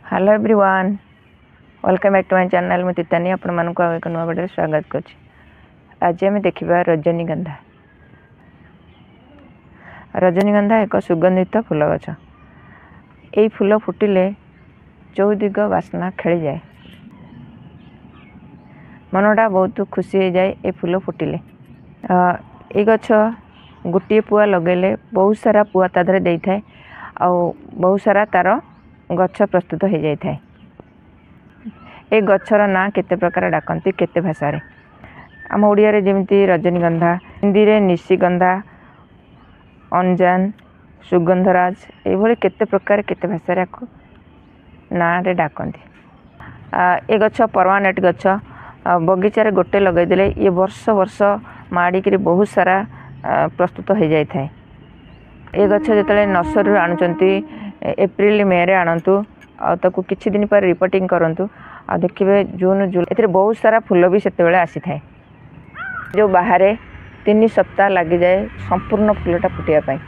Hello everyone, welcome back to my channel. मैं तितानी आपण मानक एक नुआ वीडियो स्वागत करछि। आज आम देखा रजनीगंधा। रजनीगंधा एक सुगंधित फूल गछ। यही फूल फुटिले चौदिग बास्ना खेली जाए, मनटा बहुत खुशी हो जाए। ये फूल फुटिले ये गछ गोटे पुआ लगेले बहुत सारा पुआ ता देहरे देई थाए आ बहुत सारा तार गछ प्रस्तुत हो जाए थाए। ए गछर ना केते प्रकार डाकती केते भाषा रे। आम ओडिया रे जेमिति रजनीगंधा, हिंदी रे निशिगंधा, अंजान, सुगंधराज, ये भली केते प्रकार केते भाषा रे ना रे डाकती। ए गछ परमानेंट गछ। बगीचार गोटे लगे देले ये वर्ष वर्ष माड़िकी बहुत सारा प्रस्तुत हो जाए थाए। ये गछ जो नर्सरी आणुचंती एप्रिल मे रे आणतु ताकू किछि दिन पर रिपोर्टिंग करंतु आ देखिबे जून जुलाई एथरे बहुत सारा फूल भी सेते बेले आसी थाए। जो बाहर 3 सप्ताह लगी जाए संपूर्ण फूलटा फुटिया पाई।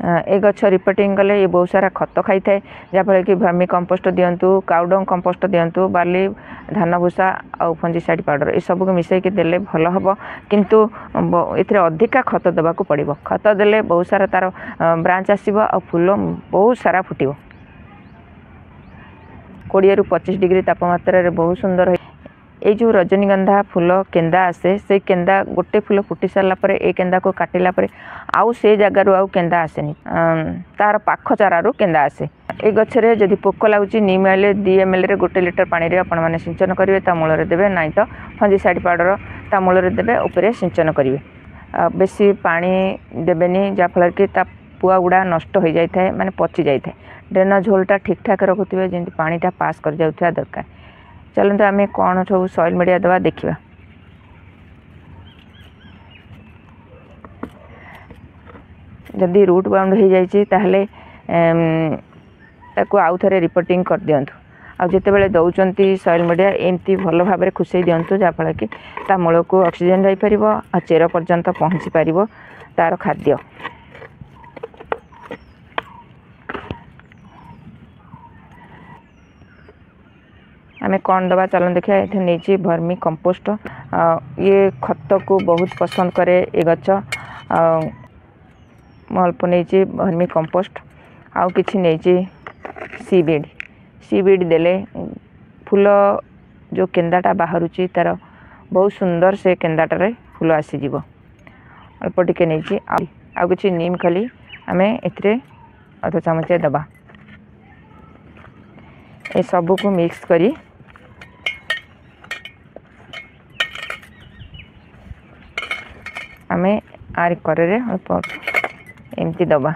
ए गछ रिपोर्टिंग कले ये बहुत सारा खत खाई थाए, जहाँफल कि भर्मी कंपोस्ट दिंतु, काउडंग कंपोस्ट दिंतु, बाली धान भूसा आउ फंजीसाइड पाउडर ये सब को मिसैक देले भल हम, किंतु एथिरे अधिका खत देवाक पड़ो। खत देले बहुत सारा तार ब्रांच आसो आ फूल बहुत सारा फुटिबो। 20 ରୁ 25 डिग्री तापमात्रा रे बहुत सुंदर। ये जो रजनीगंधा फूल केंदा आसे से केंदा गोटे फूल फुटी सारा पर ए केंदा को काटिला पर आउ से जगार आउ केंदा आसेनी, तार पाख चारू केंदा आसे। ए गछरे जदि पोक लागुची नीम आइले 2 ml रे 1 लिटर पानी रे आपण माने सिंचन करिवे। ता मूल रे देबे नाइ तो फंजीसाइड पाउडर ता मूल रे देबे, ऊपर सिंचन करिवे। बेसी पानी देबेनी जाफल कि ता पुआ गुड़ा नष्ट हो जाए थाए, माने पची जाए थाए। ड्रेनेज होलटा ठीक ठाक रखुवे जेमती पानीटा पास कर जाउथुवा दरकार। चलते आम कौन सब सॉइल मीडिया दवा देखा। जदि रूट बाउंड हो जाए ताहले ताकू आउ थे रिपोर्टिंग कर दिंतु। आते बेले दौरान सॉइल मीडिया एमती भल भाव खुशे दिंतु, जहाँफल कि ता मूल को ऑक्सीजन जापर आ चेर पर्यंत पहुँची पार तार खाद्य। आम कौन दबा चलन देखा। ये नहीं भर्मी कंपोस्ट। ये खत को बहुत पसंद करे ये गछ। अल्प नहीं भर्मी कंपोस्ट आउ कि नहीं सीबीड। सीबीड देले फूल जो केंदाटा बाहरुची तार बहुत सुंदर से केंदाटारे फूल आसीज। अल्प टिके नहीं आउ कि नीम खली आम ए अध चामच दबा। ये सबू को मिक्स करी आमे आर करे अल्प एमती दबा।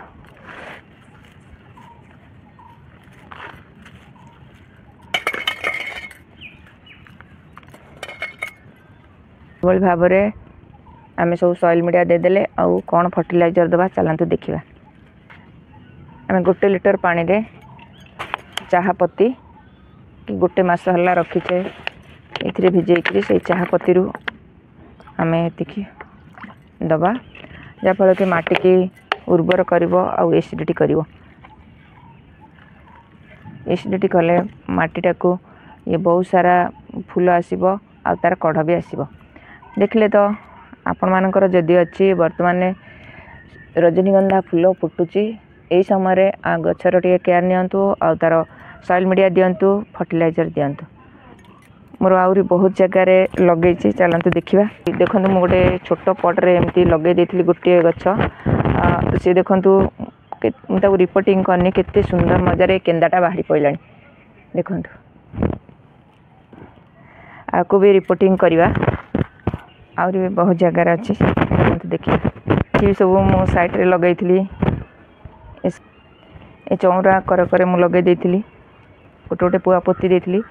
भाव आम सब सॉइल मीडिया देदेले आउ कौन फर्टिलाइजर दबा चलतु देखा। आम 1 लिटर पानी रे चाहा पत्ती कि गोटे मास हल्ला रखीचे ये भिजेक से चाहा पत्ती रू आम एतिकी दबा, जहाँफल कि माटी की उर्वर कर एसिडिटी कर। एसिडिटी कले माटीटा को ये बहुत सारा फूल आसब आ तार कढ़ भी आसब। देखले तो आपण मानकर जदि अच्छी बर्तमान रजनीगंधा फूल फुटुची यही समय गछर टे केयर नियंतु आ तार सॉइल मीडिया दिंतु, फर्टिलाइजर दिंतु। मोर आहरी बहुत जगार लगे चलतु देखा। देखो मुझे गोटे छोट पट्रे एमती लगे देती गोटे गछ। सी देखु मुझे रिपोर्टिंग करनी केते सुंदर मजार केंदाटा बाहरी पड़ा। देखु आपको भी रिपोर्टिंग करवा। आहरी बहुत जगार अच्छी देखिए। ये सब मो साइड रे लगे चौरा कर करे मु लगे देती गोटे गोटे पुआ पोती देती।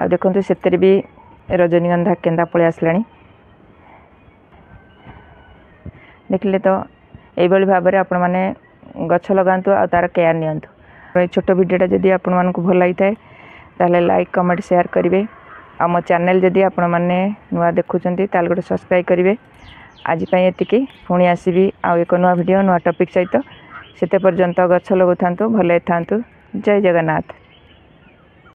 आ देखु से भी रजनीगंधा केंदा पलि आसला। देखले तो यही भाव में आपण मैंने गछ लगातु आ तार केयर नियंतु। छोट वीडियोटा जदि आपण मानकु भल लगी थाए ताहले लाइक कमेंट शेयर करेंगे। आ मो चैनल जदि आपण मैंने नुआ देखुंत ताल गोटे सब्सक्राइब करेंगे। आज ये पुणी आसबि आ एक नुआ वीडियो नुआ टॉपिक सहित। सेते पर्यंत गछ लगुथांतु, भले थांतु। जय जगन्नाथ।